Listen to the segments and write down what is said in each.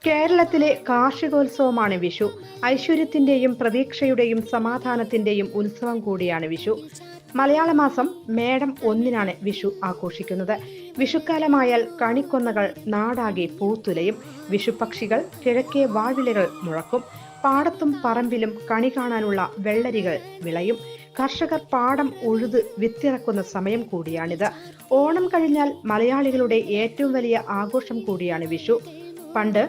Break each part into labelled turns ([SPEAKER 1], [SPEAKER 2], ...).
[SPEAKER 1] കേരളത്തിലെ കാർഷികോത്സവമാണ് വിഷു. ഐശ്വര്യത്തിന്റെയും പ്രതീക്ഷയുടെയും സമാധാനത്തിന്റെയും ഉത്സവം കൂടിയാണ് വിഷു. മലയാള മാസം മേടം 1-നാണ് വിഷു ആഘോഷിക്കുന്നത്. വിഷുക്കാലമായാൽ കണിക്കൊന്നകൾ നാടാകെ പൂത്തുലയും. വിഷുപക്ഷികൾ കിഴക്കേ വാവിലകൾ മുഴക്കും. പാടത്തും പറമ്പിലും കണി കാണാനുള്ള വെള്ളരികൾ വിളയും. കർഷകർ പാടം ഉഴുത് വിത്തിറക്കുന്ന സമയം കൂടിയാണിത്. ഓണം കഴിഞ്ഞാൽ മലയാളികളുടെ ഏറ്റവും വലിയ ആഘോഷം കൂടിയാണ് വിഷു. പണ്ട്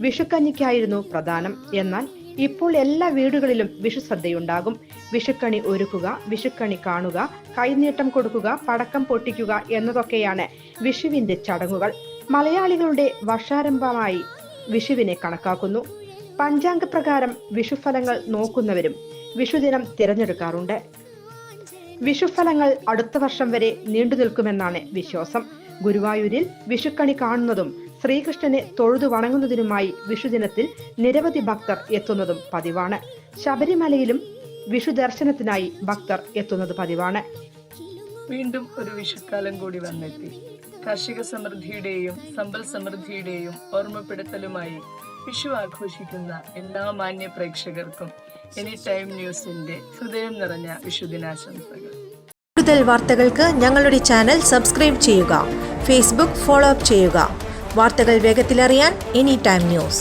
[SPEAKER 1] വിഷുക്കഞ്ഞിക്കായിരുന്നു പ്രധാനം. എന്നാൽ ഇപ്പോൾ എല്ലാ വീടുകളിലും വിഷുസദ്യയുണ്ടാകും. വിഷുക്കണി ഒരുക്കുക, വിഷുക്കണി കാണുക, കൈനീട്ടം കൊടുക്കുക, പടക്കം പൊട്ടിക്കുക എന്നതൊക്കെയാണ് വിഷുവിന്റെ ചടങ്ങുകൾ. മലയാളികളുടെ വർഷാരംഭമായി വിഷുവിനെ കണക്കാക്കുന്നു. പഞ്ചാംഗപ്രകാരം വിഷുഫലങ്ങൾ നോക്കുന്നവരും വിഷുദിനം തിരഞ്ഞെടുക്കാറുണ്ട്. വിഷുഫലങ്ങൾ അടുത്ത വർഷം വരെ നീണ്ടു നിൽക്കുമെന്നാണ് വിശ്വാസം. ഗുരുവായൂരിൽ വിഷുക്കണി കാണുന്നതും ശ്രീകൃഷ്ണനെ തൊഴുതു വണങ്ങുന്നതിനുമായി വിഷുദിനത്തിൽ നിരവധി ഭക്തർ എത്തുന്നതും പതിവാണ്. ശബരിമലയിലും വിഷു ദർശനത്തിനായി ഭക്തർ എത്തുന്നത് പതിവാണ്.
[SPEAKER 2] വീണ്ടും ഒരു വിഷുക്കാലം കൂടി വന്നെത്തി. കാർഷിക സമൃദ്ധിയുടെയും സമ്പൽ സമൃദ്ധിയുടെയും ഓർമ്മപ്പെടുത്തലുമായി വിഷു ആഘോഷിക്കുന്ന എല്ലാ മാന്യ പ്രേക്ഷകർക്കും എനി ടൈം ന്യൂസിന്റെ ഹൃദയം നിറഞ്ഞ വിഷുദിനാശംസകൾ.
[SPEAKER 3] കൂടുതൽ വാർത്തകൾക്ക് ഞങ്ങളുടെ ചാനൽ സബ്സ്ക്രൈബ് ചെയ്യുക. ഫേസ്ബുക്ക് ഫോളോ അപ്പ് ചെയ്യുക. വാർത്തകൾ വേഗത്തിലറിയാൻ എനി ടൈം ന്യൂസ്.